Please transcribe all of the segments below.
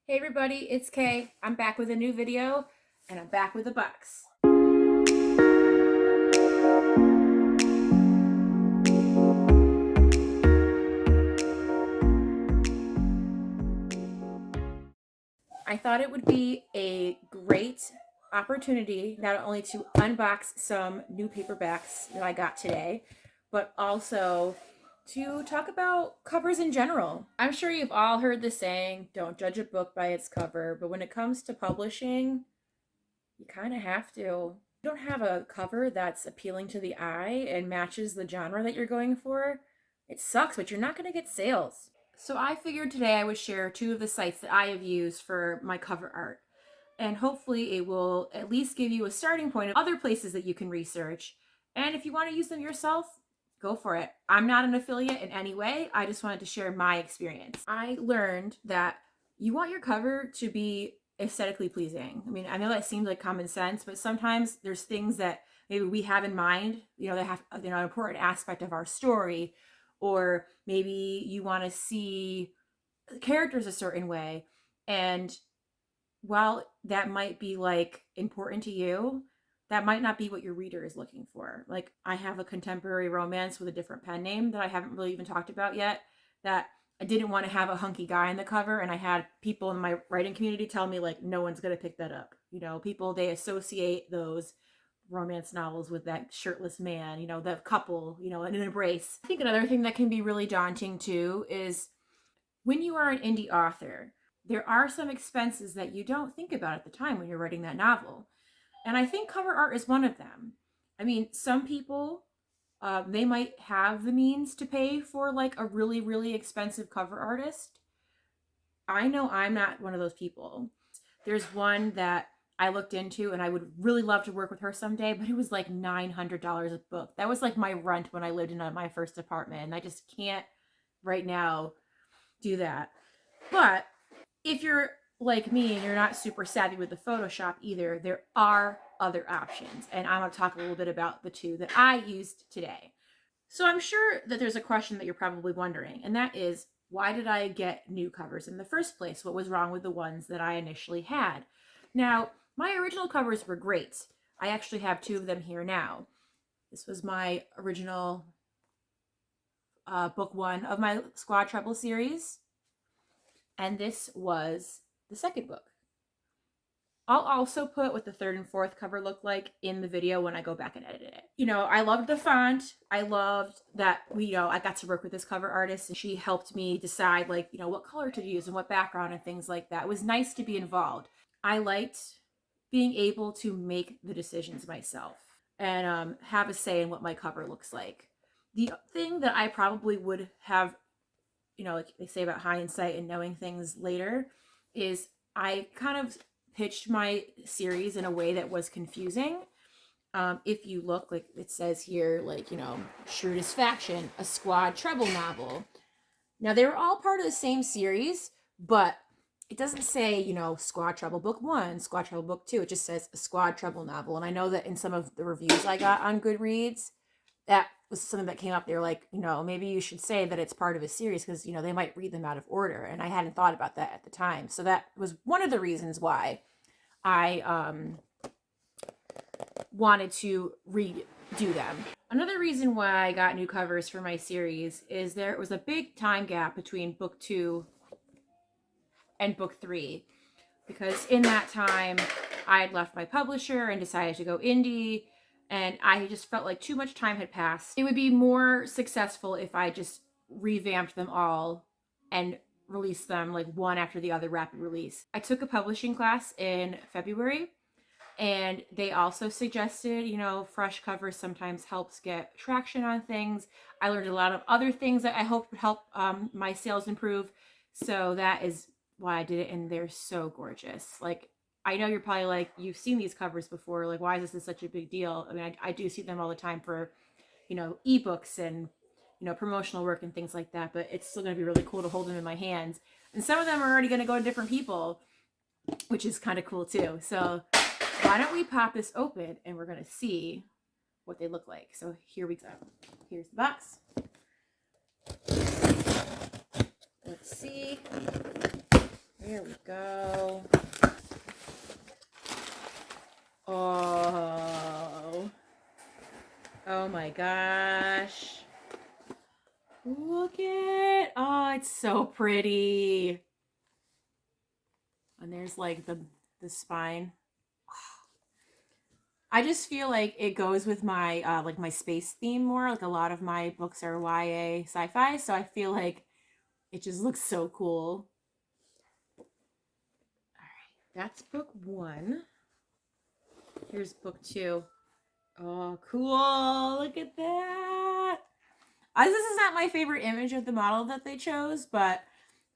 Hey everybody, it's Kay. I'm back with a new video and I'm back with a box. I thought it would be a great opportunity not only to unbox some new paperbacks that I got today, but also to talk about covers in general. I'm sure you've all heard the saying, don't judge a book by its cover, but when it comes to publishing, you kind of have to. You don't have a cover that's appealing to the eye and matches the genre that you're going for, it sucks, but you're not going to get sales. So I figured today I would share two of the sites that I have used for my cover art. And hopefully it will at least give you a starting point of other places that you can research. And if you want to use them yourself, go for it. I'm not an affiliate in any way. I just wanted to share my experience. I learned that you want your cover to be aesthetically pleasing. I mean, I know that seems like common sense, but sometimes there's things that maybe we have in mind, that have, an important aspect of our story, or maybe you want to see characters a certain way. And while that might be like important to you, that might not be what your reader is looking for. Like, I have a contemporary romance with a different pen name that I haven't really even talked about yet, that I didn't want to have a hunky guy in the cover, and I had people in my writing community tell me like no one's going to pick that up. People, they associate those romance novels with that shirtless man, the couple, in an embrace. I think another thing that can be really daunting too is when you are an indie author, there are some expenses that you don't think about at the time when you're writing that novel. And I think cover art is one of them. I mean, some people, they might have the means to pay for like a really, really expensive cover artist. I know I'm not one of those people. There's one that I looked into and I would really love to work with her someday, but it was like $900 a book. That was like my rent when I lived in my first apartment, and I just can't right now do that. But if you're like me and you're not super savvy with the Photoshop either, there are other options. And I'm going to talk a little bit about the two that I used today. So I'm sure that there's a question that you're probably wondering, and that is, why did I get new covers in the first place? What was wrong with the ones that I initially had? Now, my original covers were great. I actually have two of them here now. This was my original book one of my Squad Trouble series. And this was the second book. I'll also put what the third and fourth cover look like in the video when I go back and edit it. I loved the font. I loved that I got to work with this cover artist, and she helped me decide what color to use and what background and things like that. It was nice to be involved. I liked being able to make the decisions myself and have a say in what my cover looks like. The thing that I probably would have, like they say about hindsight and knowing things later, is I kind of pitched my series in a way that was confusing. If you look, like it says here, Shrewdest Faction, a Squad Trouble novel. Now, they were all part of the same series, but it doesn't say, Squad Trouble Book 1, Squad Trouble Book 2. It just says a Squad Trouble novel. And I know that in some of the reviews I got on Goodreads, that was something that came up. They're like, maybe you should say that it's part of a series because, they might read them out of order. And I hadn't thought about that at the time. So that was one of the reasons why I wanted to redo them. Another reason why I got new covers for my series is there was a big time gap between book 2 and book 3, because in that time I had left my publisher and decided to go indie, and I just felt like too much time had passed. It would be more successful if I just revamped them all and released them like one after the other, rapid release. I took a publishing class in February, and they also suggested, fresh covers sometimes helps get traction on things. I learned a lot of other things that I hope would help my sales improve. So that is why I did it, and they're so gorgeous. Like, I know you're probably like, you've seen these covers before. Like, why is this such a big deal? I mean, I do see them all the time for, ebooks and, promotional work and things like that. But it's still going to be really cool to hold them in my hands. And some of them are already going to go to different people, which is kind of cool too. So why don't we pop this open and we're going to see what they look like. So here we go. Here's the box. Let's see. There we go. Oh. Oh my gosh. Look it. Oh, it's so pretty. And there's like the spine. I just feel like it goes with my like my space theme more. Like a lot of my books are YA sci-fi, so I feel like it just looks so cool. All right, that's book 1. Here's book 2. Oh, cool. Look at that. This is not my favorite image of the model that they chose, but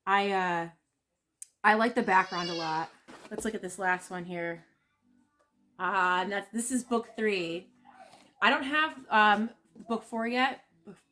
I like the background a lot. Let's look at this last one here. And this is book 3. I don't have book 4 yet.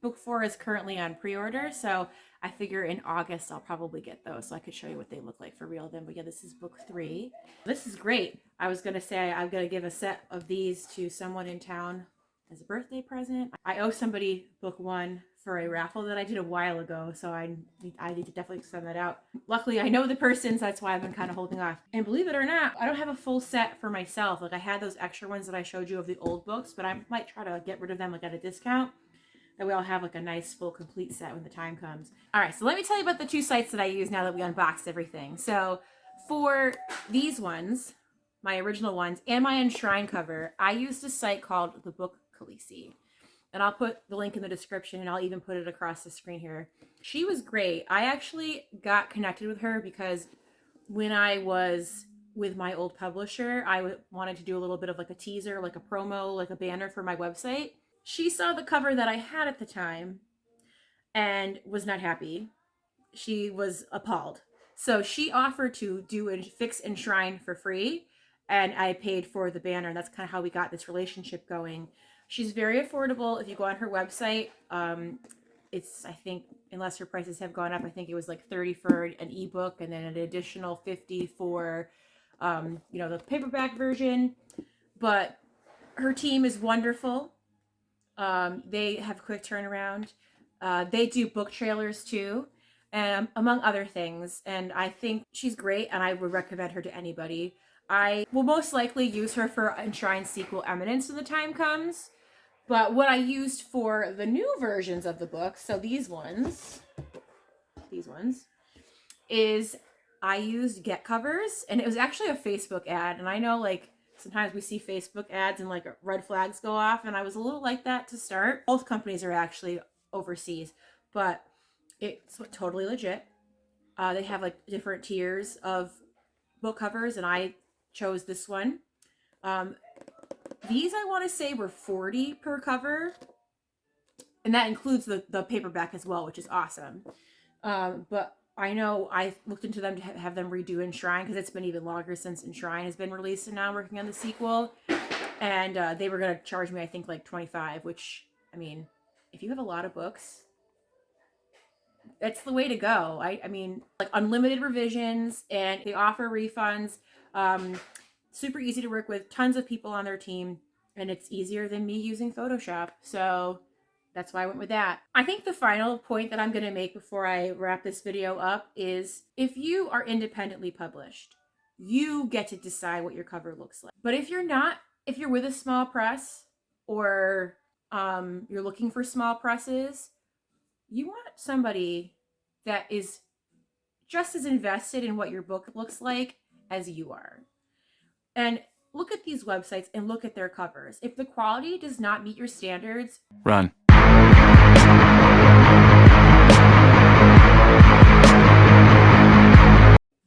Book 4 is currently on pre-order, so I figure in August I'll probably get those so I could show you what they look like for real then. But yeah, this is book 3. This is great. I was gonna say I'm gonna give a set of these to someone in town as a birthday present. I owe somebody book 1 for a raffle that I did a while ago, so I need to definitely send that out. Luckily, I know the person, so that's why I've been kind of holding off. And believe it or not, I don't have a full set for myself. Like I had those extra ones that I showed you of the old books, but I might try to get rid of them like at a discount. That we all have like a nice full complete set when the time comes. All right, so let me tell you about the 2 sites that I use now that we unboxed everything. So for these ones, my original ones, and my Enshrine cover, I used a site called the Book Khaleesi. And I'll put the link in the description, and I'll even put it across the screen here. She was great. I actually got connected with her because when I was with my old publisher, I wanted to do a little bit of like a teaser, like a promo, like a banner for my website. She saw the cover that I had at the time and was not happy. She was appalled. So she offered to do and fix Enshrine for free, and I paid for the banner. And that's kind of how we got this relationship going. She's very affordable. If you go on her website, it's, I think, unless her prices have gone up, I think it was like $30 for an ebook and then an additional $50 for, the paperback version. But her team is wonderful. They have quick turnaround. They do book trailers too, among other things. And I think she's great, and I would recommend her to anybody. I will most likely use her for Enshrine sequel Eminence when the time comes. But what I used for the new versions of the book, so these ones, is I used Get Covers, and it was actually a Facebook ad. And I know like sometimes we see Facebook ads and like red flags go off, and I was a little like that to start. Both companies are actually overseas, but it's totally legit. They have like different tiers of book covers, and I chose this one. These I want to say were $40 per cover, and that includes the paperback as well, which is awesome. But I know I looked into them to have them redo Enshrine because it's been even longer since Enshrine has been released, and now I'm working on the sequel. And they were going to charge me, I think, like $25, which, I mean, if you have a lot of books, that's the way to go. I mean, like unlimited revisions, and they offer refunds. Super easy to work with, tons of people on their team, and it's easier than me using Photoshop. So that's why I went with that. I think the final point that I'm going to make before I wrap this video up is if you are independently published, you get to decide what your cover looks like. But if you're not, if you're with a small press or you're looking for small presses, you want somebody that is just as invested in what your book looks like as you are. And look at these websites and look at their covers. If the quality does not meet your standards, run.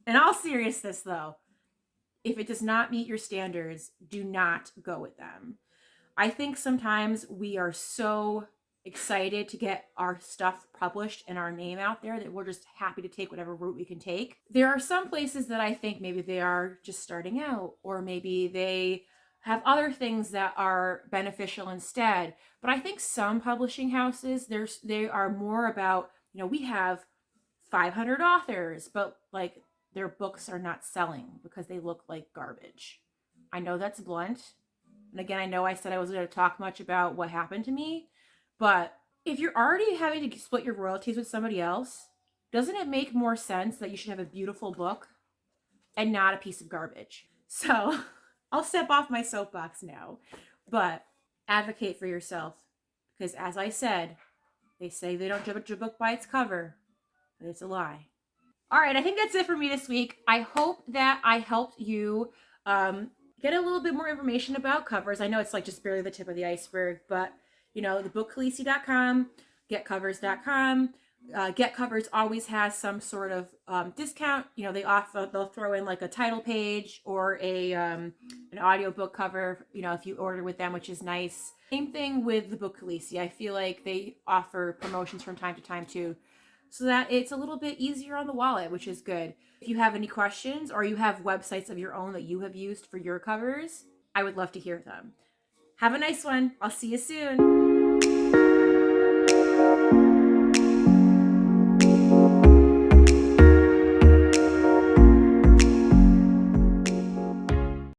In all seriousness though, if it does not meet your standards, do not go with them. I think sometimes we are so excited to get our stuff published and our name out there that we're just happy to take whatever route we can take. There are some places that I think maybe they are just starting out, or maybe they have other things that are beneficial instead. But I think some publishing houses, they are more about, we have 500 authors, but like their books are not selling because they look like garbage. I know that's blunt. And again, I know I said I wasn't going to talk much about what happened to me, but if you're already having to split your royalties with somebody else, doesn't it make more sense that you should have a beautiful book and not a piece of garbage. So I'll step off my soapbox now, but advocate for yourself, because as I said, they say they don't judge a book by its cover, but it's a lie. All right, I think that's it for me this week. I hope that I helped you get a little bit more information about covers. I know it's like just barely the tip of the iceberg, but thebookkhaleesi.com, getcovers.com. Get Covers always has some sort of discount. They'll throw in like a title page or an audiobook cover, if you order with them, which is nice. Same thing with the Book Khaleesi. I feel like they offer promotions from time to time too, so that it's a little bit easier on the wallet, which is good. If you have any questions or you have websites of your own that you have used for your covers, I would love to hear them. Have a nice one. I'll see you soon.